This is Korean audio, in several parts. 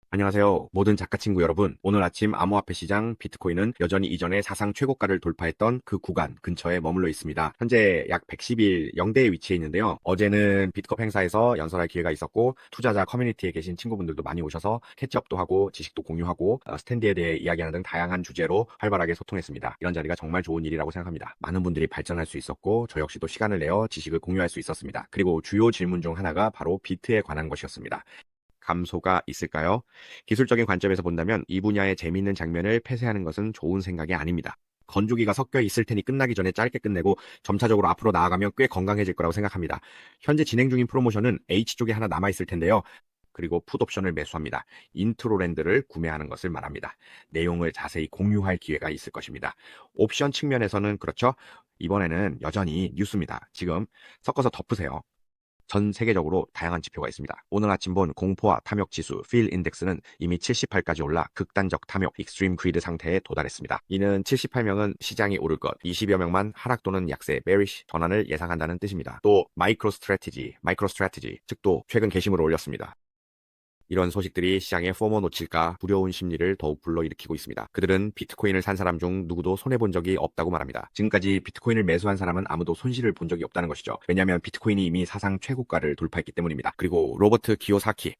안녕하세요. 모든 작가 친구 여러분. 오늘 아침 암호화폐 시장 비트코인은 여전히 이전에 사상 최고가를 돌파했던 그 구간 근처에 머물러 있습니다. 현재 약 110일 영대에 위치해 있는데요. 어제는 비트컵 행사에서 연설할 기회가 있었고 투자자 커뮤니티에 계신 친구분들도 많이 오셔서 캐치업도 하고 지식도 공유하고 스탠드에 대해 이야기하는 등 다양한 주제로 활발하게 소통했습니다. 이런 자리가 정말 좋은 일이라고 생각합니다. 많은 분들이 발전할 수 있었고 저 역시도 시간을 내어 지식을 공유할 수 있었습니다. 그리고 주요 질문 중 하나가 바로 비트에 관한 것이었습니다. 감소가 있을까요? 기술적인 관점에서 본다면 이 분야의 재미있는 장면을 폐쇄하는 것은 좋은 생각이 아닙니다. 건조기가 섞여 있을 테니 끝나기 전에 짧게 끝내고 점차적으로 앞으로 나아가면 꽤 건강해질 거라고 생각합니다. 현재 진행 중인 프로모션은 H쪽에 하나 남아있을 텐데요. 그리고 풋옵션을 매수합니다. 인트로랜드를 구매하는 것을 말합니다. 내용을 자세히 공유할 기회가 있을 것입니다. 옵션 측면에서는 그렇죠. 이번에는 여전히 뉴스입니다. 지금 섞어서 덮으세요. 전 세계적으로 다양한 지표가 있습니다. 오늘 아침 본 공포와 탐욕 지수 필 인덱스는 이미 78까지 올라 극단적 탐욕 익스트림 그리드 상태에 도달했습니다. 이는 78명은 시장이 오를 것, 20여 명만 하락 또는 약세 bearish 전환을 예상한다는 뜻입니다. 또 마이크로 스트래티지 측도 최근 게시물을 올렸습니다. 이런 소식들이 시장의 포모 놓칠까 두려운 심리를 더욱 불러일으키고 있습니다. 그들은 비트코인을 산 사람 중 누구도 손해본 적이 없다고 말합니다. 지금까지 비트코인을 매수한 사람은 아무도 손실을 본 적이 없다는 것이죠. 왜냐하면 비트코인이 이미 사상 최고가를 돌파했기 때문입니다. 그리고 로버트 키요사키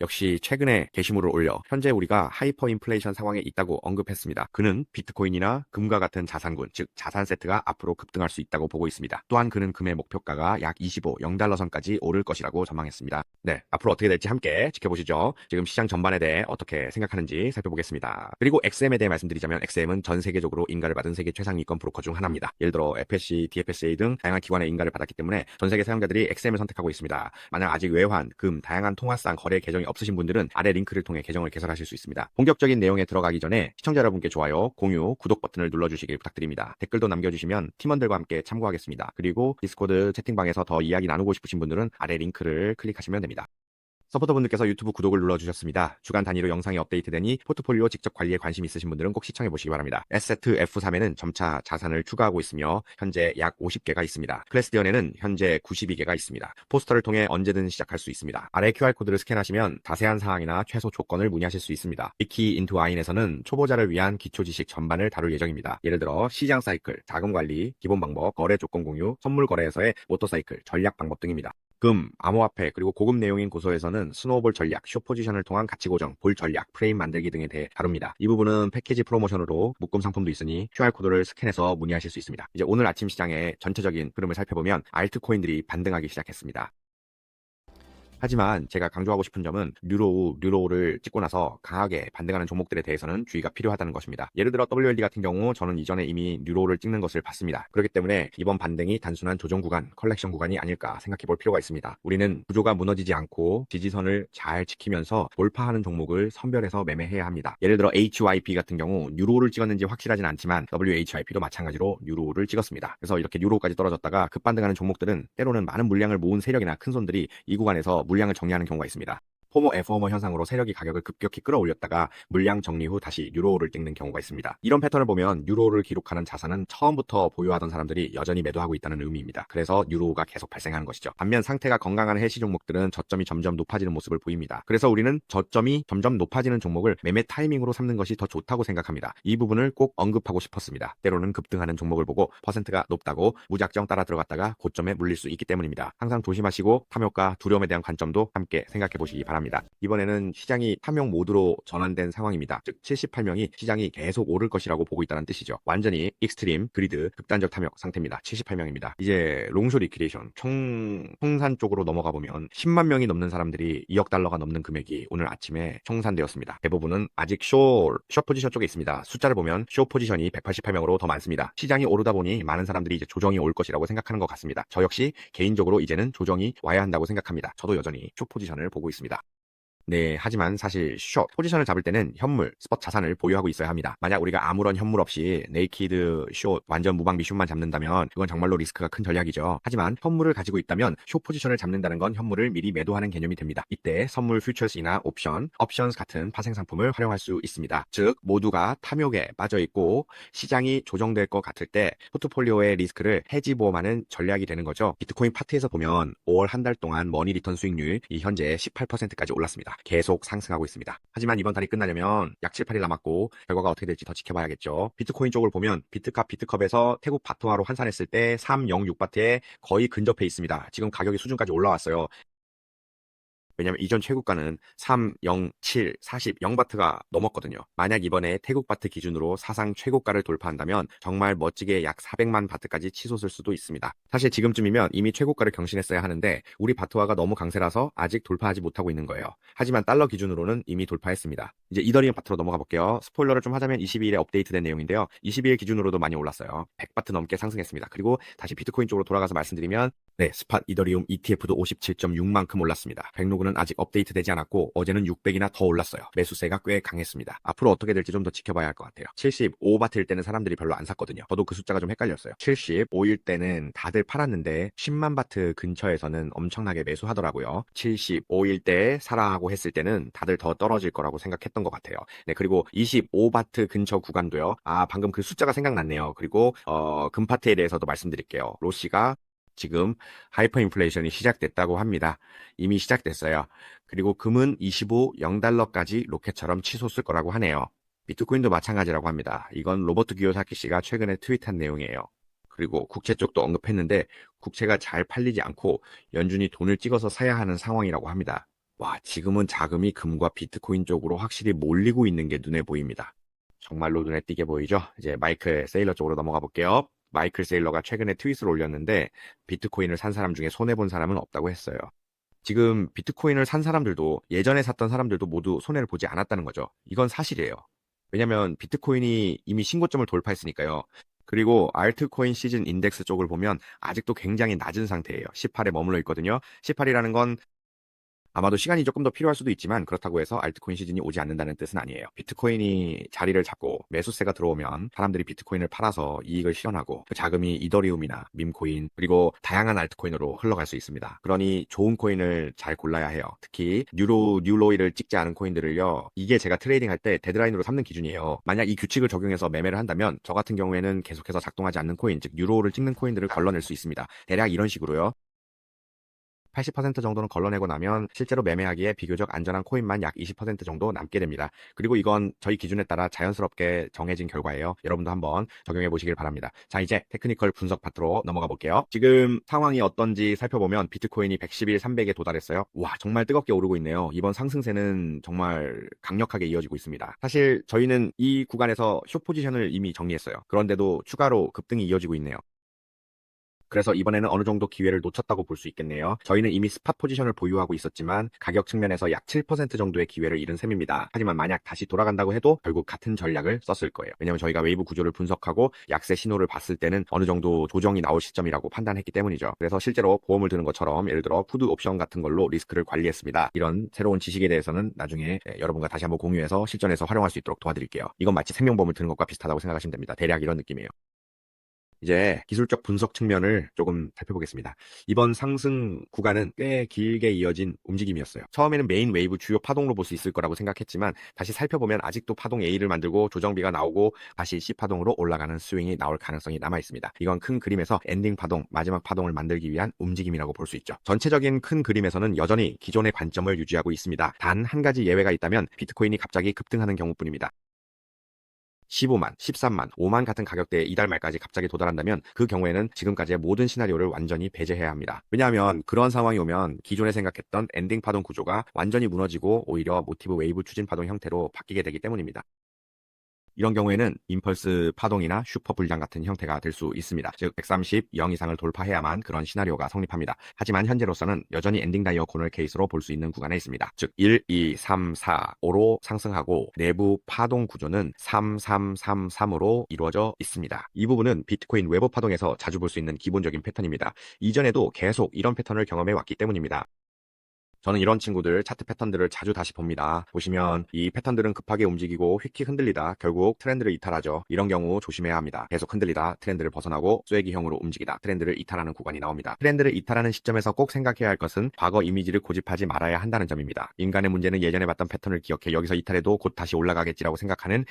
역시 최근에 게시물을 올려 현재 우리가 하이퍼 인플레이션 상황에 있다고 언급했습니다. 그는 비트코인이나 금과 같은 자산군, 즉 자산 세트가 앞으로 급등할 수 있다고 보고 있습니다. 또한 그는 금의 목표가가 약 25, 0달러 선까지 오를 것이라고 전망했습니다. 네, 앞으로 어떻게 될지 함께 지켜보시죠. 지금 시장 전반에 대해 어떻게 생각하는지 살펴보겠습니다. 그리고 XM에 대해 말씀드리자면 XM은 전 세계적으로 인가를 받은 세계 최상위권 브로커 중 하나입니다. 예를 들어 FSC, DFSA 등 다양한 기관의 인가를 받았기 때문에 전 세계 사용자들이 XM을 선택하고 있습니다. 만약 아직 외환, 금, 다양한 통화상 거래 계정이 없으신 분들은 아래 링크를 통해 계정을 개설하실 수 있습니다. 본격적인 내용에 들어가기 전에 시청자 여러분께 좋아요, 공유, 구독 버튼을 눌러주시길 부탁드립니다. 댓글도 남겨주시면 팀원들과 함께 참고하겠습니다. 그리고 디스코드 채팅방에서 더 이야기 나누고 싶으신 분들은 아래 링크를 클릭하시면 됩니다. 서포터분들께서 유튜브 구독을 눌러주셨습니다. 주간 단위로 영상이 업데이트되니 포트폴리오 직접 관리에 관심 있으신 분들은 꼭 시청해보시기 바랍니다. 에세트 F3에는 점차 자산을 추가하고 있으며 현재 약 50개가 있습니다. 클래스디언에는 현재 92개가 있습니다. 포스터를 통해 언제든 시작할 수 있습니다. 아래 QR코드를 스캔하시면 자세한 사항이나 최소 조건을 문의하실 수 있습니다. 위키 인투 아인에서는 초보자를 위한 기초 지식 전반을 다룰 예정입니다. 예를 들어 시장 사이클, 자금 관리, 기본 방법, 거래 조건 공유, 선물 거래에서의 모터 사이클, 전략 방법 등입니다. 금, 암호화폐, 그리고 고급 내용인 고소에서는 스노우볼 전략, 숏 포지션을 통한 가치 고정, 볼 전략, 프레임 만들기 등에 대해 다룹니다. 이 부분은 패키지 프로모션으로 묶음 상품도 있으니 QR코드를 스캔해서 문의하실 수 있습니다. 이제 오늘 아침 시장의 전체적인 흐름을 살펴보면 알트코인들이 반등하기 시작했습니다. 하지만 제가 강조하고 싶은 점은 뉴로우를 찍고 나서 강하게 반등하는 종목들에 대해서는 주의가 필요하다는 것입니다. 예를 들어 WLD 같은 경우 저는 이전에 이미 뉴로우를 찍는 것을 봤습니다. 그렇기 때문에 이번 반등이 단순한 조정 구간, 컬렉션 구간이 아닐까 생각해 볼 필요가 있습니다. 우리는 구조가 무너지지 않고 지지선을 잘 지키면서 돌파하는 종목을 선별해서 매매해야 합니다. 예를 들어 HYP 같은 경우 뉴로우를 찍었는지 확실하진 않지만 WHYP도 마찬가지로 뉴로우를 찍었습니다. 그래서 이렇게 뉴로우까지 떨어졌다가 급반등하는 종목들은 때로는 많은 물량을 모은 세력이나 큰 손들이 이 구간에서 물량을 정리하는 경우가 있습니다. 포모 F호머 현상으로 세력이 가격을 급격히 끌어올렸다가 물량 정리 후 다시 뉴로우를 찍는 경우가 있습니다. 이런 패턴을 보면 뉴로우를 기록하는 자산은 처음부터 보유하던 사람들이 여전히 매도하고 있다는 의미입니다. 그래서 뉴로우가 계속 발생하는 것이죠. 반면 상태가 건강한 해시 종목들은 저점이 점점 높아지는 모습을 보입니다. 그래서 우리는 저점이 점점 높아지는 종목을 매매 타이밍으로 삼는 것이 더 좋다고 생각합니다. 이 부분을 꼭 언급하고 싶었습니다. 때로는 급등하는 종목을 보고 퍼센트가 높다고 무작정 따라 들어갔다가 고점에 물릴 수 있기 때문입니다. 항상 조심하시고 탐욕과 두려움에 대한 관점도 함께 생각해 보시기 바랍니다. 이번에는 시장이 탐욕 모드로 전환된 상황입니다. 즉 78명이 시장이 계속 오를 것이라고 보고 있다는 뜻이죠. 완전히 익스트림 그리드 극단적 탐욕 상태입니다. 78명입니다. 이제 롱숏 리퀴레이션 청산 쪽으로 넘어가 보면 10만 명이 넘는 사람들이 2억 달러가 넘는 금액이 오늘 아침에 청산되었습니다. 대부분은 아직 숏 포지션 쪽에 있습니다. 숫자를 보면 숏 포지션이 188명으로 더 많습니다. 시장이 오르다 보니 많은 사람들이 이제 조정이 올 것이라고 생각하는 것 같습니다. 저 역시 개인적으로 이제는 조정이 와야 한다고 생각합니다. 저도 여전히 숏 포지션을 보고 있습니다. 네, 하지만 사실 숏 포지션을 잡을 때는 현물, 스폿 자산을 보유하고 있어야 합니다. 만약 우리가 아무런 현물 없이 네이키드 숏, 완전 무방비 숏만 잡는다면 그건 정말로 리스크가 큰 전략이죠. 하지만 현물을 가지고 있다면 숏 포지션을 잡는다는 건 현물을 미리 매도하는 개념이 됩니다. 이때 선물 퓨처스이나 옵션스 같은 파생 상품을 활용할 수 있습니다. 즉 모두가 탐욕에 빠져 있고 시장이 조정될 것 같을 때 포트폴리오의 리스크를 해지 보험하는 전략이 되는 거죠. 비트코인 파트에서 보면 5월 한 달 동안 머니 리턴 수익률이 현재 18%까지 올랐습니다. 계속 상승하고 있습니다. 하지만 이번 달이 끝나려면 약 7, 8일 남았고 결과가 어떻게 될지 더 지켜봐야겠죠. 비트코인 쪽을 보면 비트캅, 비트컵에서 태국 바트화로換算했을 때 306바트에 거의 근접해 있습니다. 지금 가격이 수준까지 올라왔어요. 왜냐면 이전 최고가는 3, 0, 7, 40, 0바트가 넘었거든요. 만약 이번에 태국 바트 기준으로 사상 최고가를 돌파한다면 정말 멋지게 약 400만 바트까지 치솟을 수도 있습니다. 사실 지금쯤이면 이미 최고가를 경신했어야 하는데 우리 바트화가 너무 강세라서 아직 돌파하지 못하고 있는 거예요. 하지만 달러 기준으로는 이미 돌파했습니다. 이제 이더리움 바트로 넘어가 볼게요. 스포일러를 좀 하자면 22일에 업데이트된 내용인데요. 22일 기준으로도 많이 올랐어요. 100바트 넘게 상승했습니다. 그리고 다시 비트코인 쪽으로 돌아가서 말씀드리면 네, 스팟 이더리움 ETF도 57.6만큼 올랐습니다. 백로그는 아직 업데이트되지 않았고 어제는 600이나 더 올랐어요. 매수세가 꽤 강했습니다. 앞으로 어떻게 될지 좀 더 지켜봐야 할 것 같아요. 75바트일 때는 사람들이 별로 안 샀거든요. 저도 그 숫자가 좀 헷갈렸어요. 75일 때는 다들 팔았는데 10만 바트 근처에서는 엄청나게 매수하더라고요. 75일 때 사라고 했을 때는 다들 더 떨어질 거라고 생각했던 것 같아요. 네, 그리고 25바트 근처 구간도요. 방금 그 숫자가 생각났네요. 그리고 금파트에 대해서도 말씀드릴게요. 로시가 지금 하이퍼 인플레이션이 시작됐다고 합니다. 이미 시작됐어요. 그리고 금은 25, 0달러까지 로켓처럼 치솟을 거라고 하네요. 비트코인도 마찬가지라고 합니다. 이건 로버트 기요사키 씨가 최근에 트윗한 내용이에요. 그리고 국채 쪽도 언급했는데 국채가 잘 팔리지 않고 연준이 돈을 찍어서 사야 하는 상황이라고 합니다. 와, 지금은 자금이 금과 비트코인 쪽으로 확실히 몰리고 있는 게 눈에 보입니다. 정말로 눈에 띄게 보이죠? 이제 마이클 세일러 쪽으로 넘어가 볼게요. 마이클 세일러가 최근에 트윗을 올렸는데 비트코인을 산 사람 중에 손해본 사람은 없다고 했어요. 지금 비트코인을 산 사람들도 예전에 샀던 사람들도 모두 손해를 보지 않았다는 거죠. 이건 사실이에요. 왜냐면 비트코인이 이미 신고점을 돌파했으니까요. 그리고 알트코인 시즌 인덱스 쪽을 보면 아직도 굉장히 낮은 상태예요. 18에 머물러 있거든요. 18이라는 건 아마도 시간이 조금 더 필요할 수도 있지만 그렇다고 해서 알트코인 시즌이 오지 않는다는 뜻은 아니에요. 비트코인이 자리를 잡고 매수세가 들어오면 사람들이 비트코인을 팔아서 이익을 실현하고 그 자금이 이더리움이나 밈코인 그리고 다양한 알트코인으로 흘러갈 수 있습니다. 그러니 좋은 코인을 잘 골라야 해요. 특히 뉴로이를 찍지 않은 코인들을요. 이게 제가 트레이딩 할 때 데드라인으로 삼는 기준이에요. 만약 이 규칙을 적용해서 매매를 한다면 저 같은 경우에는 계속해서 작동하지 않는 코인, 즉 뉴로를 찍는 코인들을 걸러낼 수 있습니다. 대략 이런 식으로요. 80% 정도는 걸러내고 나면 실제로 매매하기에 비교적 안전한 코인만 약 20% 정도 남게 됩니다. 그리고 이건 저희 기준에 따라 자연스럽게 정해진 결과예요. 여러분도 한번 적용해 보시길 바랍니다. 자, 이제 테크니컬 분석 파트로 넘어가 볼게요. 지금 상황이 어떤지 살펴보면 비트코인이 110일 300에 도달했어요. 와, 정말 뜨겁게 오르고 있네요. 이번 상승세는 정말 강력하게 이어지고 있습니다. 사실 저희는 이 구간에서 숏 포지션을 이미 정리했어요. 그런데도 추가로 급등이 이어지고 있네요. 그래서 이번에는 어느 정도 기회를 놓쳤다고 볼 수 있겠네요. 저희는 이미 스팟 포지션을 보유하고 있었지만 가격 측면에서 약 7% 정도의 기회를 잃은 셈입니다. 하지만 만약 다시 돌아간다고 해도 결국 같은 전략을 썼을 거예요. 왜냐면 저희가 웨이브 구조를 분석하고 약세 신호를 봤을 때는 어느 정도 조정이 나올 시점이라고 판단했기 때문이죠. 그래서 실제로 보험을 드는 것처럼 예를 들어 푸드 옵션 같은 걸로 리스크를 관리했습니다. 이런 새로운 지식에 대해서는 나중에 여러분과 다시 한번 공유해서 실전에서 활용할 수 있도록 도와드릴게요. 이건 마치 생명보험을 드는 것과 비슷하다고 생각하시면 됩니다. 대략 이런 느낌이에요. 이제 기술적 분석 측면을 조금 살펴보겠습니다. 이번 상승 구간은 꽤 길게 이어진 움직임이었어요. 처음에는 메인 웨이브 주요 파동으로 볼 수 있을 거라고 생각했지만 다시 살펴보면 아직도 파동 A를 만들고 조정비가 나오고 다시 C 파동으로 올라가는 스윙이 나올 가능성이 남아 있습니다. 이건 큰 그림에서 엔딩 파동, 마지막 파동을 만들기 위한 움직임이라고 볼 수 있죠. 전체적인 큰 그림에서는 여전히 기존의 관점을 유지하고 있습니다. 단 한 가지 예외가 있다면 비트코인이 갑자기 급등하는 경우뿐입니다. 15만, 13만, 5만 같은 가격대에 이달 말까지 갑자기 도달한다면 그 경우에는 지금까지의 모든 시나리오를 완전히 배제해야 합니다. 왜냐하면 그런 상황이 오면 기존에 생각했던 엔딩 파동 구조가 완전히 무너지고 오히려 모티브 웨이브 추진 파동 형태로 바뀌게 되기 때문입니다. 이런 경우에는 임펄스 파동이나 슈퍼 불량 같은 형태가 될 수 있습니다. 즉 130, 0 이상을 돌파해야만 그런 시나리오가 성립합니다. 하지만 현재로서는 여전히 엔딩 다이어 코너 케이스로 볼 수 있는 구간에 있습니다. 즉 1, 2, 3, 4, 5로 상승하고 내부 파동 구조는 3, 3, 3, 3으로 이루어져 있습니다. 이 부분은 비트코인 외부 파동에서 자주 볼 수 있는 기본적인 패턴입니다. 이전에도 계속 이런 패턴을 경험해 왔기 때문입니다. 저는 이런 친구들 차트 패턴들을 자주 다시 봅니다. 보시면 이 패턴들은 급하게 움직이고 휙휙 흔들리다 결국 트렌드를 이탈하죠. 이런 경우 조심해야 합니다. 계속 흔들리다 트렌드를 벗어나고 쐐기형으로 움직이다 트렌드를 이탈하는 구간이 나옵니다. 트렌드를 이탈하는 시점에서 꼭 생각해야 할 것은 과거 이미지를 고집하지 말아야 한다는 점입니다. 인간의 문제는 예전에 봤던 패턴을 기억해 여기서 이탈해도 곧 다시 올라가겠지라고 생각하는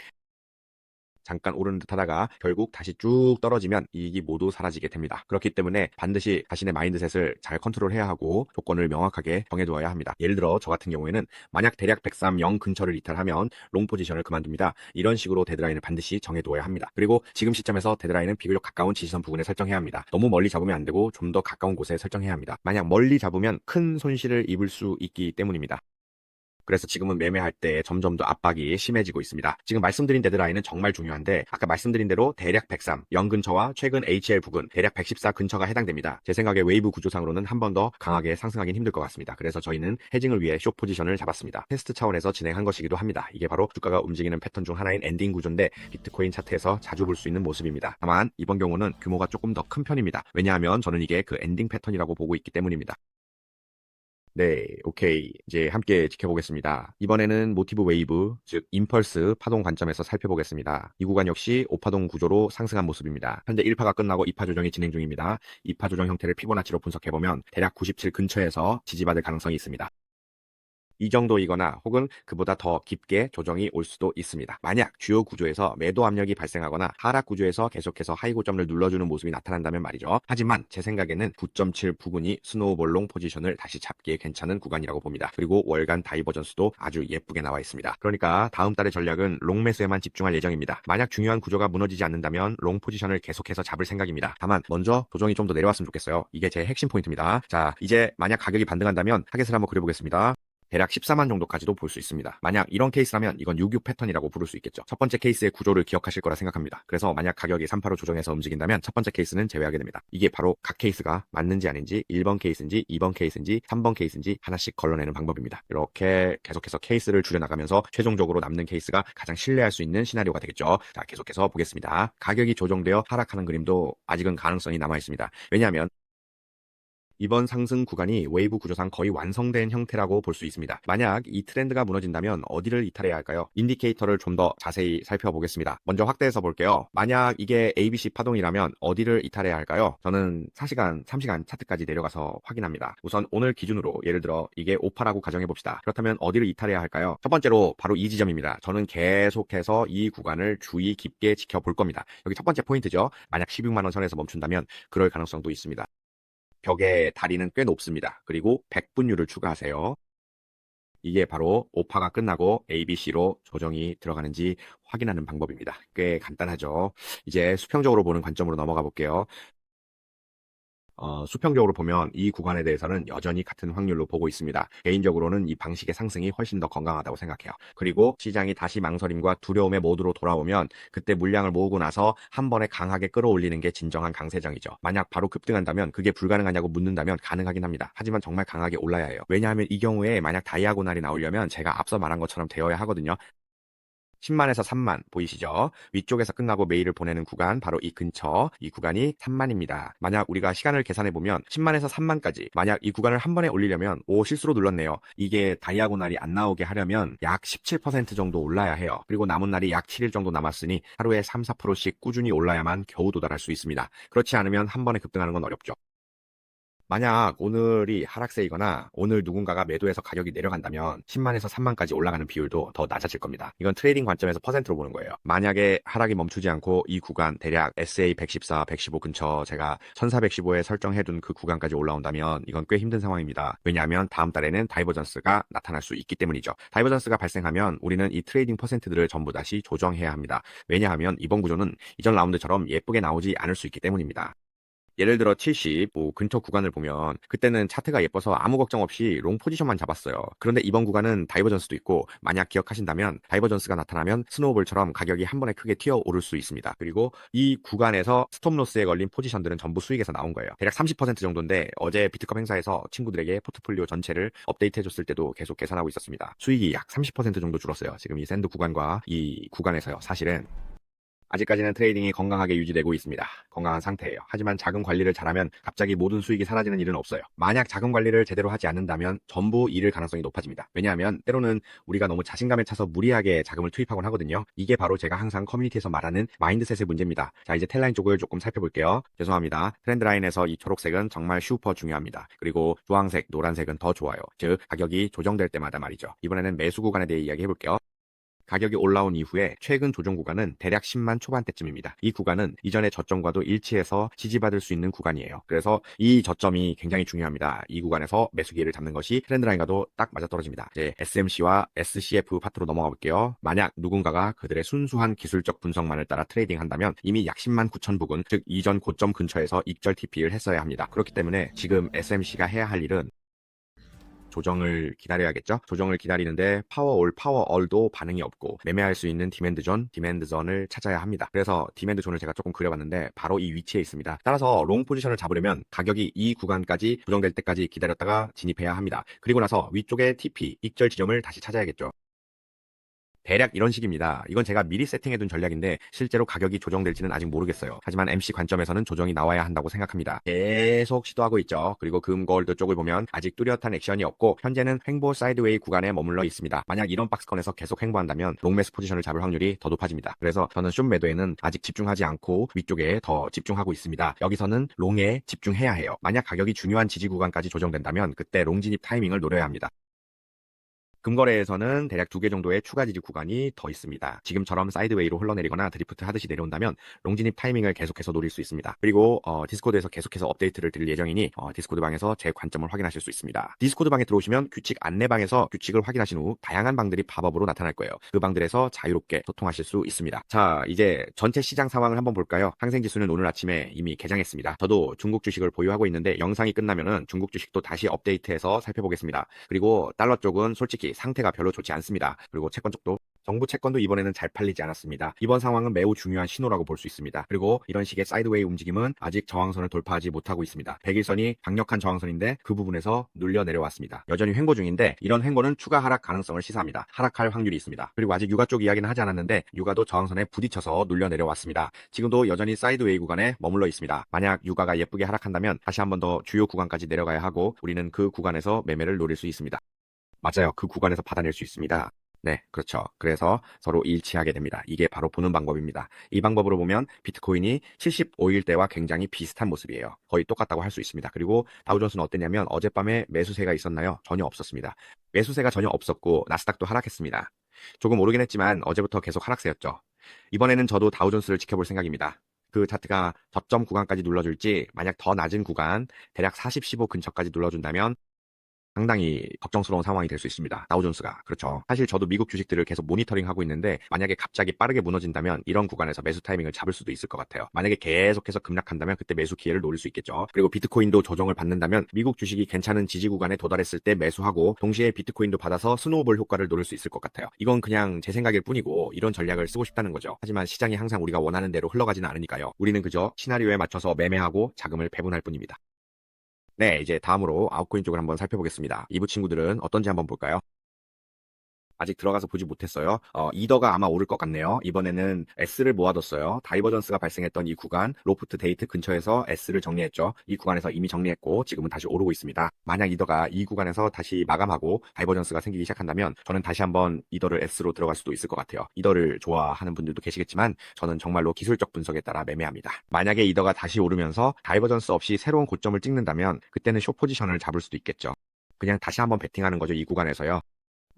잠깐 오르는 듯 하다가 결국 다시 쭉 떨어지면 이익이 모두 사라지게 됩니다. 그렇기 때문에 반드시 자신의 마인드셋을 잘 컨트롤해야 하고 조건을 명확하게 정해두어야 합니다. 예를 들어 저 같은 경우에는 만약 대략 103.0 근처를 이탈하면 롱 포지션을 그만둡니다. 이런 식으로 데드라인을 반드시 정해두어야 합니다. 그리고 지금 시점에서 데드라인은 비교적 가까운 지지선 부근에 설정해야 합니다. 너무 멀리 잡으면 안 되고 좀 더 가까운 곳에 설정해야 합니다. 만약 멀리 잡으면 큰 손실을 입을 수 있기 때문입니다. 그래서 지금은 매매할 때 점점 더 압박이 심해지고 있습니다. 지금 말씀드린 데드라인은 정말 중요한데 아까 말씀드린 대로 대략 103, 0 근처와 최근 HL 부근, 대략 114 근처가 해당됩니다. 제 생각에 웨이브 구조상으로는 한 번 더 강하게 상승하긴 힘들 것 같습니다. 그래서 저희는 헤징을 위해 숏 포지션을 잡았습니다. 테스트 차원에서 진행한 것이기도 합니다. 이게 바로 주가가 움직이는 패턴 중 하나인 엔딩 구조인데 비트코인 차트에서 자주 볼 수 있는 모습입니다. 다만 이번 경우는 규모가 조금 더 큰 편입니다. 왜냐하면 저는 이게 그 엔딩 패턴이라고 보고 있기 때문입니다. 네, 오케이. 이제 함께 지켜보겠습니다. 이번에는 모티브 웨이브, 즉 임펄스 파동 관점에서 살펴보겠습니다. 이 구간 역시 5파동 구조로 상승한 모습입니다. 현재 1파가 끝나고 2파 조정이 진행 중입니다. 2파 조정 형태를 피보나치로 분석해보면 대략 97 근처에서 지지받을 가능성이 있습니다. 이 정도이거나 혹은 그보다 더 깊게 조정이 올 수도 있습니다. 만약 주요 구조에서 매도 압력이 발생하거나 하락 구조에서 계속해서 하이 고점을 눌러주는 모습이 나타난다면 말이죠. 하지만 제 생각에는 9.7 부근이 스노우볼 롱 포지션을 다시 잡기에 괜찮은 구간이라고 봅니다. 그리고 월간 다이버전스도 아주 예쁘게 나와 있습니다. 그러니까 다음 달의 전략은 롱 매수에만 집중할 예정입니다. 만약 중요한 구조가 무너지지 않는다면 롱 포지션을 계속해서 잡을 생각입니다. 다만 먼저 조정이 좀 더 내려왔으면 좋겠어요. 이게 제 핵심 포인트입니다. 자, 이제 만약 가격이 반등한다면 타겟을 한번 그려보겠습니다. 대략 14만 정도까지도 볼 수 있습니다. 만약 이런 케이스라면 이건 66 패턴이라고 부를 수 있겠죠. 첫 번째 케이스의 구조를 기억하실 거라 생각합니다. 그래서 만약 가격이 3파로 조정해서 움직인다면 첫 번째 케이스는 제외하게 됩니다. 이게 바로 각 케이스가 맞는지 아닌지 1번 케이스인지 2번 케이스인지 3번 케이스인지 하나씩 걸러내는 방법입니다. 이렇게 계속해서 케이스를 줄여나가면서 최종적으로 남는 케이스가 가장 신뢰할 수 있는 시나리오가 되겠죠. 자, 계속해서 보겠습니다. 가격이 조정되어 하락하는 그림도 아직은 가능성이 남아 있습니다. 왜냐하면 이번 상승 구간이 웨이브 구조상 거의 완성된 형태라고 볼 수 있습니다. 만약 이 트렌드가 무너진다면 어디를 이탈해야 할까요? 인디케이터를 좀 더 자세히 살펴보겠습니다. 먼저 확대해서 볼게요. 만약 이게 ABC 파동이라면 어디를 이탈해야 할까요? 저는 4시간, 3시간 차트까지 내려가서 확인합니다. 우선 오늘 기준으로 예를 들어 이게 5파라고 가정해봅시다. 그렇다면 어디를 이탈해야 할까요? 첫 번째로 바로 이 지점입니다. 저는 계속해서 이 구간을 주의 깊게 지켜볼 겁니다. 여기 첫 번째 포인트죠. 만약 16만 원 선에서 멈춘다면 그럴 가능성도 있습니다. 벽의 다리는 꽤 높습니다. 그리고 100분율을 추가하세요. 이게 바로 오파가 끝나고 ABC로 조정이 들어가는지 확인하는 방법입니다. 꽤 간단하죠. 이제 수평적으로 보는 관점으로 넘어가 볼게요. 수평적으로 보면 이 구간에 대해서는 여전히 같은 확률로 보고 있습니다. 개인적으로는 이 방식의 상승이 훨씬 더 건강하다고 생각해요. 그리고 시장이 다시 망설임과 두려움의 모드로 돌아오면 그때 물량을 모으고 나서 한 번에 강하게 끌어올리는 게 진정한 강세장이죠. 만약 바로 급등한다면 그게 불가능하냐고 묻는다면 가능하긴 합니다. 하지만 정말 강하게 올라야 해요. 왜냐하면 이 경우에 만약 다이아고날이 나오려면 제가 앞서 말한 것처럼 되어야 하거든요. 10만에서 3만 보이시죠? 위쪽에서 끝나고 메일을 보내는 구간 바로 이 근처 이 구간이 3만입니다. 만약 우리가 시간을 계산해 보면 10만에서 3만까지 만약 이 구간을 한 번에 올리려면 실수로 눌렀네요. 이게 다이아고날이 안 나오게 하려면 약 17% 정도 올라야 해요. 그리고 남은 날이 약 7일 정도 남았으니 하루에 3, 4%씩 꾸준히 올라야만 겨우 도달할 수 있습니다. 그렇지 않으면 한 번에 급등하는 건 어렵죠. 만약 오늘이 하락세이거나 오늘 누군가가 매도해서 가격이 내려간다면 10만에서 3만까지 올라가는 비율도 더 낮아질 겁니다. 이건 트레이딩 관점에서 퍼센트로 보는 거예요. 만약에 하락이 멈추지 않고 이 구간 대략 SA 114, 115 근처 제가 1415에 설정해둔 그 구간까지 올라온다면 이건 꽤 힘든 상황입니다. 왜냐하면 다음 달에는 다이버전스가 나타날 수 있기 때문이죠. 다이버전스가 발생하면 우리는 이 트레이딩 퍼센트들을 전부 다시 조정해야 합니다. 왜냐하면 이번 구조는 이전 라운드처럼 예쁘게 나오지 않을 수 있기 때문입니다. 예를 들어 70, 근처 구간을 보면 그때는 차트가 예뻐서 아무 걱정 없이 롱 포지션만 잡았어요. 그런데 이번 구간은 다이버전스도 있고 만약 기억하신다면 다이버전스가 나타나면 스노우볼처럼 가격이 한 번에 크게 튀어 오를 수 있습니다. 그리고 이 구간에서 스톱로스에 걸린 포지션들은 전부 수익에서 나온 거예요. 대략 30% 정도인데 어제 비트컵 행사에서 친구들에게 포트폴리오 전체를 업데이트 해줬을 때도 계속 계산하고 있었습니다. 수익이 약 30% 정도 줄었어요. 지금 이 샌드 구간과 이 구간에서요. 사실은 아직까지는 트레이딩이 건강하게 유지되고 있습니다. 건강한 상태예요. 하지만 자금 관리를 잘하면 갑자기 모든 수익이 사라지는 일은 없어요. 만약 자금 관리를 제대로 하지 않는다면 전부 잃을 가능성이 높아집니다. 왜냐하면 때로는 우리가 너무 자신감에 차서 무리하게 자금을 투입하곤 하거든요. 이게 바로 제가 항상 커뮤니티에서 말하는 마인드셋의 문제입니다. 자, 이제 텔라인 쪽을 조금 살펴볼게요. 죄송합니다. 트렌드 라인에서 이 초록색은 정말 슈퍼 중요합니다. 그리고 주황색, 노란색은 더 좋아요. 즉 가격이 조정될 때마다 말이죠. 이번에는 매수 구간에 대해 이야기해볼게요. 가격이 올라온 이후에 최근 조정 구간은 대략 10만 초반대쯤입니다. 이 구간은 이전의 저점과도 일치해서 지지받을 수 있는 구간이에요. 그래서 이 저점이 굉장히 중요합니다. 이 구간에서 매수 기회를 잡는 것이 트렌드라인과도 딱 맞아떨어집니다. 이제 SMC와 SCF 파트로 넘어가 볼게요. 만약 누군가가 그들의 순수한 기술적 분석만을 따라 트레이딩 한다면 이미 약 10만 9천 부근, 즉 이전 고점 근처에서 익절 TP를 했어야 합니다. 그렇기 때문에 지금 SMC가 해야 할 일은 조정을 기다려야겠죠. 조정을 기다리는데 파워올, 파워얼도 반응이 없고 매매할 수 있는 디맨드존을 찾아야 합니다. 그래서 디맨드존을 제가 조금 그려봤는데 바로 이 위치에 있습니다. 따라서 롱 포지션을 잡으려면 가격이 이 구간까지 조정될 때까지 기다렸다가 진입해야 합니다. 그리고 나서 위쪽에 TP, 익절 지점을 다시 찾아야겠죠. 대략 이런 식입니다. 이건 제가 미리 세팅해둔 전략인데 실제로 가격이 조정될지는 아직 모르겠어요. 하지만 MC 관점에서는 조정이 나와야 한다고 생각합니다. 계속 시도하고 있죠. 그리고 금골드 쪽을 보면 아직 뚜렷한 액션이 없고 현재는 횡보 사이드웨이 구간에 머물러 있습니다. 만약 이런 박스권에서 계속 횡보한다면 롱매수 포지션을 잡을 확률이 더 높아집니다. 그래서 저는 숏 매도에는 아직 집중하지 않고 위쪽에 더 집중하고 있습니다. 여기서는 롱에 집중해야 해요. 만약 가격이 중요한 지지 구간까지 조정된다면 그때 롱 진입 타이밍을 노려야 합니다. 금거래에서는 대략 2개 정도의 추가 지지 구간이 더 있습니다. 지금처럼 사이드웨이로 흘러내리거나 드리프트 하듯이 내려온다면 롱진입 타이밍을 계속해서 노릴 수 있습니다. 그리고 디스코드에서 계속해서 업데이트를 드릴 예정이니 디스코드 방에서 제 관점을 확인하실 수 있습니다. 디스코드 방에 들어오시면 규칙 안내방에서 규칙을 확인하신 후 다양한 방들이 팝업으로 나타날 거예요. 그 방들에서 자유롭게 소통하실 수 있습니다. 자, 이제 전체 시장 상황을 한번 볼까요? 항생지수는 오늘 아침에 이미 개장했습니다. 저도 중국 주식을 보유하고 있는데 영상이 끝나면은 중국 주식도 다시 업데이트해서 살펴보겠습니다. 그리고 달러 쪽은 솔직히 상태가 별로 좋지 않습니다. 그리고 채권 쪽도 정부 채권도 이번에는 잘 팔리지 않았습니다. 이번 상황은 매우 중요한 신호라고 볼 수 있습니다. 그리고 이런 식의 사이드웨이 움직임은 아직 저항선을 돌파하지 못하고 있습니다. 100일선이 강력한 저항선인데 그 부분에서 눌려 내려왔습니다. 여전히 횡보 중인데 이런 횡보는 추가 하락 가능성을 시사합니다. 하락할 확률이 있습니다. 그리고 아직 유가 쪽 이야기는 하지 않았는데 유가도 저항선에 부딪혀서 눌려 내려왔습니다. 지금도 여전히 사이드웨이 구간에 머물러 있습니다. 만약 유가가 예쁘게 하락한다면 다시 한 번 더 주요 구간까지 내려가야 하고 우리는 그 구간에서 매매를 노릴 수 있습니다. 맞아요. 그 구간에서 받아낼 수 있습니다. 네, 그렇죠. 그래서 서로 일치하게 됩니다. 이게 바로 보는 방법입니다. 이 방법으로 보면 비트코인이 75일대와 굉장히 비슷한 모습이에요. 거의 똑같다고 할 수 있습니다. 그리고 다우존스는 어땠냐면 어젯밤에 매수세가 있었나요? 전혀 없었습니다. 매수세가 전혀 없었고 나스닥도 하락했습니다. 조금 오르긴 했지만 어제부터 계속 하락세였죠. 이번에는 저도 다우존스를 지켜볼 생각입니다. 그 차트가 저점 구간까지 눌러줄지 만약 더 낮은 구간 대략 40-15 근처까지 눌러준다면 상당히 걱정스러운 상황이 될 수 있습니다. 다우존스가. 그렇죠. 사실 저도 미국 주식들을 계속 모니터링하고 있는데 만약에 갑자기 빠르게 무너진다면 이런 구간에서 매수 타이밍을 잡을 수도 있을 것 같아요. 만약에 계속해서 급락한다면 그때 매수 기회를 노릴 수 있겠죠. 그리고 비트코인도 조정을 받는다면 미국 주식이 괜찮은 지지 구간에 도달했을 때 매수하고 동시에 비트코인도 받아서 스노우볼 효과를 노릴 수 있을 것 같아요. 이건 그냥 제 생각일 뿐이고 이런 전략을 쓰고 싶다는 거죠. 하지만 시장이 항상 우리가 원하는 대로 흘러가지는 않으니까요. 우리는 그저 시나리오에 맞춰서 매매하고 자금을 배분할 뿐입니다. 네, 이제 다음으로 아웃코인 쪽을 한번 살펴보겠습니다. 이부 친구들은 어떤지 한번 볼까요? 아직 들어가서 보지 못했어요. 이더가 아마 오를 것 같네요. 이번에는 S를 모아뒀어요. 다이버전스가 발생했던 이 구간, 로프트 데이트 근처에서 S를 정리했죠. 이 구간에서 이미 정리했고 지금은 다시 오르고 있습니다. 만약 이더가 이 구간에서 다시 마감하고 다이버전스가 생기기 시작한다면 저는 다시 한번 이더를 S로 들어갈 수도 있을 것 같아요. 이더를 좋아하는 분들도 계시겠지만 저는 정말로 기술적 분석에 따라 매매합니다. 만약에 이더가 다시 오르면서 다이버전스 없이 새로운 고점을 찍는다면 그때는 숏 포지션을 잡을 수도 있겠죠. 그냥 다시 한번 베팅하는 거죠. 이 구간에서요.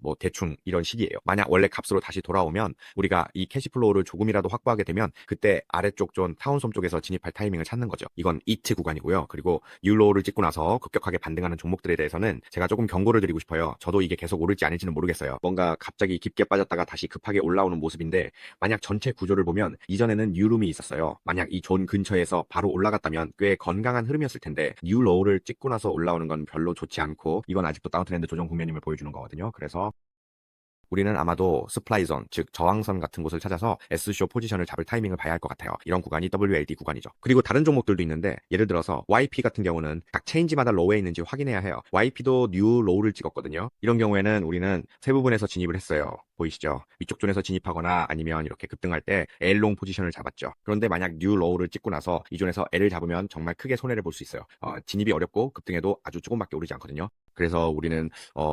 뭐 대충 이런 식이에요. 만약 원래 값으로 다시 돌아오면 우리가 이 캐시플로우를 조금이라도 확보하게 되면 그때 아래쪽 존 타운섬 쪽에서 진입할 타이밍을 찾는 거죠. 이건 이트 구간이고요. 그리고 뉴로우를 찍고 나서 급격하게 반등하는 종목들에 대해서는 제가 조금 경고를 드리고 싶어요. 저도 이게 계속 오를지 아닐지는 모르겠어요. 뭔가 갑자기 깊게 빠졌다가 다시 급하게 올라오는 모습인데 만약 전체 구조를 보면 이전에는 뉴룸이 있었어요. 만약 이 존 근처에서 바로 올라갔다면 꽤 건강한 흐름이었을 텐데 뉴로우를 찍고 나서 올라오는 건 별로 좋지 않고 이건 아직도 다운트렌드 조정 국면임을 보여주는 거거든요. 그래서 우리는 아마도 스플라이존, 즉 저항선 같은 곳을 찾아서 S쇼 포지션을 잡을 타이밍을 봐야 할 것 같아요. 이런 구간이 WLD 구간이죠. 그리고 다른 종목들도 있는데 예를 들어서 YP 같은 경우는 각 체인지마다 로우에 있는지 확인해야 해요. YP도 뉴 로우를 찍었거든요. 이런 경우에는 우리는 세 부분에서 진입을 했어요. 보이시죠? 위쪽 존에서 진입하거나 아니면 이렇게 급등할 때 L롱 포지션을 잡았죠. 그런데 만약 뉴 로우를 찍고 나서 이 존에서 L을 잡으면 정말 크게 손해를 볼 수 있어요. 진입이 어렵고 급등해도 아주 조금밖에 오르지 않거든요. 그래서 우리는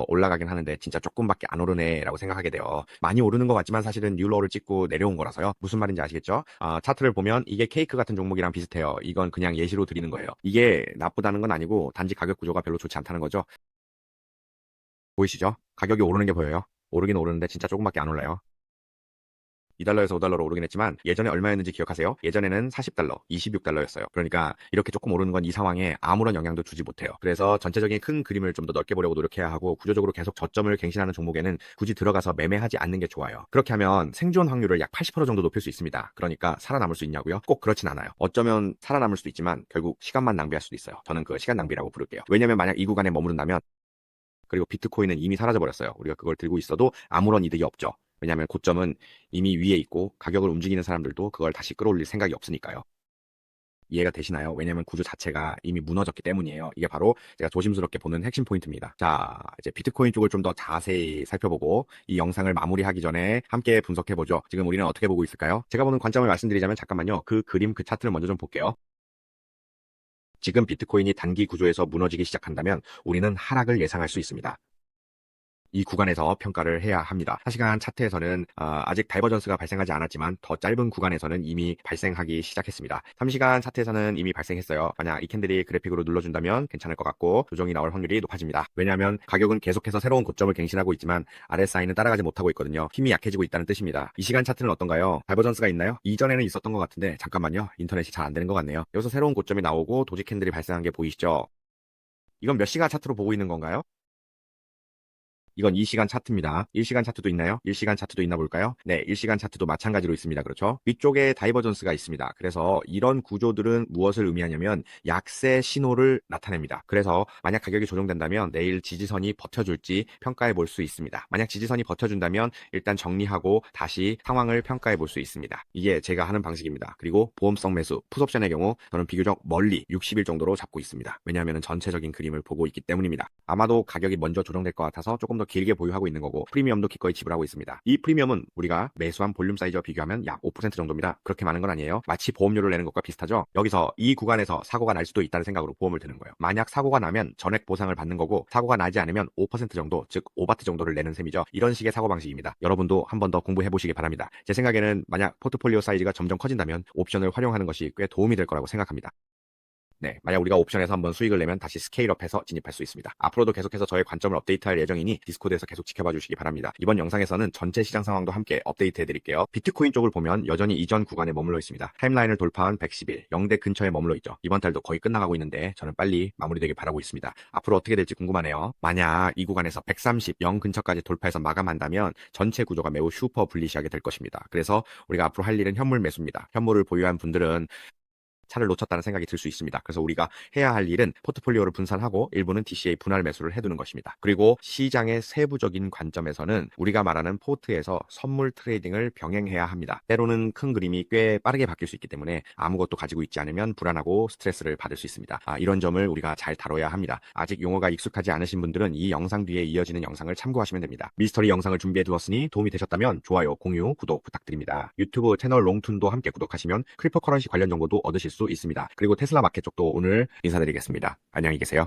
올라가긴 하는데 진짜 조금밖에 안 오르네라고 생각하게 돼요. 많이 오르는 것 같지만 사실은 뉴로우를 찍고 내려온 거라서요. 무슨 말인지 아시겠죠? 차트를 보면 이게 케이크 같은 종목이랑 비슷해요. 이건 그냥 예시로 드리는 거예요. 이게 나쁘다는 건 아니고 단지 가격 구조가 별로 좋지 않다는 거죠. 보이시죠? 가격이 오르는 게 보여요. 오르긴 오르는데 진짜 조금밖에 안 올라요. 2달러에서 5달러로 오르긴 했지만 예전에 얼마였는지 기억하세요? 예전에는 40달러, 26달러였어요. 그러니까 이렇게 조금 오르는 건 이 상황에 아무런 영향도 주지 못해요. 그래서 전체적인 큰 그림을 좀 더 넓게 보려고 노력해야 하고 구조적으로 계속 저점을 갱신하는 종목에는 굳이 들어가서 매매하지 않는 게 좋아요. 그렇게 하면 생존 확률을 약 80% 정도 높일 수 있습니다. 그러니까 살아남을 수 있냐고요? 꼭 그렇진 않아요. 어쩌면 살아남을 수도 있지만 결국 시간만 낭비할 수도 있어요. 저는 그 시간 낭비라고 부를게요. 왜냐면 만약 이 구간에 머무른다면 그리고 비트코인은 이미 사라져버렸어요. 우리가 그걸 들고 있어도 아무런 이득이 없죠. 왜냐하면 고점은 이미 위에 있고 가격을 움직이는 사람들도 그걸 다시 끌어올릴 생각이 없으니까요. 이해가 되시나요? 왜냐면 구조 자체가 이미 무너졌기 때문이에요. 이게 바로 제가 조심스럽게 보는 핵심 포인트입니다. 자, 이제 비트코인 쪽을 좀 더 자세히 살펴보고 이 영상을 마무리하기 전에 함께 분석해보죠. 지금 우리는 어떻게 보고 있을까요? 제가 보는 관점을 말씀드리자면 잠깐만요. 그 그림, 그 차트를 먼저 좀 볼게요. 지금 비트코인이 단기 구조에서 무너지기 시작한다면 우리는 하락을 예상할 수 있습니다. 이 구간에서 평가를 해야 합니다. 4시간 차트에서는 아직 다이버전스가 발생하지 않았지만 더 짧은 구간에서는 이미 발생하기 시작했습니다. 3시간 차트에서는 이미 발생했어요. 만약 이 캔들이 그래픽으로 눌러준다면 괜찮을 것 같고 조정이 나올 확률이 높아집니다. 왜냐하면 가격은 계속해서 새로운 고점을 갱신하고 있지만 RSI는 따라가지 못하고 있거든요. 힘이 약해지고 있다는 뜻입니다. 이 시간 차트는 어떤가요? 다이버전스가 있나요? 이전에는 있었던 것 같은데 잠깐만요. 인터넷이 잘 안 되는 것 같네요. 여기서 새로운 고점이 나오고 도지 캔들이 발생한 게 보이시죠? 이건 몇 시간 차트로 보고 있는 건가요? 이건 2시간 차트입니다. 1시간 차트도 있나요? 1시간 차트도 있나 볼까요? 네, 1시간 차트도 마찬가지로 있습니다. 그렇죠? 위쪽에 다이버전스가 있습니다. 그래서 이런 구조들은 무엇을 의미하냐면 약세 신호를 나타냅니다. 그래서 만약 가격이 조정된다면 내일 지지선이 버텨줄지 평가해 볼 수 있습니다. 만약 지지선이 버텨준다면 일단 정리하고 다시 상황을 평가해 볼 수 있습니다. 이게 제가 하는 방식입니다. 그리고 보험성 매수, 풋옵션의 경우 저는 비교적 멀리 60일 정도로 잡고 있습니다. 왜냐하면 전체적인 그림을 보고 있기 때문입니다. 아마도 가격이 먼저 조정될 것 같아서 조금 더 길게 보유하고 있는 거고 프리미엄도 기꺼이 지불하고 있습니다. 이 프리미엄은 우리가 매수한 볼륨 사이즈와 비교하면 약 5% 정도입니다. 그렇게 많은 건 아니에요. 마치 보험료를 내는 것과 비슷하죠. 여기서 이 구간에서 사고가 날 수도 있다는 생각으로 보험을 드는 거예요. 만약 사고가 나면 전액 보상을 받는 거고 사고가 나지 않으면 5% 정도, 즉 5바트 정도를 내는 셈이죠. 이런 식의 사고 방식입니다. 여러분도 한 번 더 공부해 보시기 바랍니다. 제 생각에는 만약 포트폴리오 사이즈가 점점 커진다면 옵션을 활용하는 것이 꽤 도움이 될 거라고 생각합니다. 네, 만약 우리가 옵션에서 한번 수익을 내면 다시 스케일업해서 진입할 수 있습니다. 앞으로도 계속해서 저의 관점을 업데이트할 예정이니 디스코드에서 계속 지켜봐 주시기 바랍니다. 이번 영상에서는 전체 시장 상황도 함께 업데이트 해드릴게요. 비트코인 쪽을 보면 여전히 이전 구간에 머물러 있습니다. 타임라인을 돌파한 110일, 0대 근처에 머물러 있죠. 이번 달도 거의 끝나가고 있는데 저는 빨리 마무리되길 바라고 있습니다. 앞으로 어떻게 될지 궁금하네요. 만약 이 구간에서 130, 0 근처까지 돌파해서 마감한다면 전체 구조가 매우 슈퍼 불리시하게 될 것입니다. 그래서 우리가 앞으로 할 일은 현물 매수입니다. 현물을 보유한 분들은 차를 놓쳤다는 생각이 들 수 있습니다. 그래서 우리가 해야 할 일은 포트폴리오를 분산하고 일부는 DCA 분할 매수를 해두는 것입니다. 그리고 시장의 세부적인 관점에서는 우리가 말하는 포트에서 선물 트레이딩을 병행해야 합니다. 때로는 큰 그림이 꽤 빠르게 바뀔 수 있기 때문에 아무것도 가지고 있지 않으면 불안하고 스트레스를 받을 수 있습니다. 이런 점을 우리가 잘 다뤄야 합니다. 아직 용어가 익숙하지 않으신 분들은 이 영상 뒤에 이어지는 영상을 참고하시면 됩니다. 미스터리 영상을 준비해 두었으니 도움이 되셨다면 좋아요, 공유, 구독 부탁드립니다. 유튜브 채널 롱툰도 함께 구독하시면 크리퍼 커런시 관련 정보도 얻으실 수 있습니다. 그리고 테슬라 마켓 쪽도 오늘 인사드리겠습니다. 안녕히 계세요.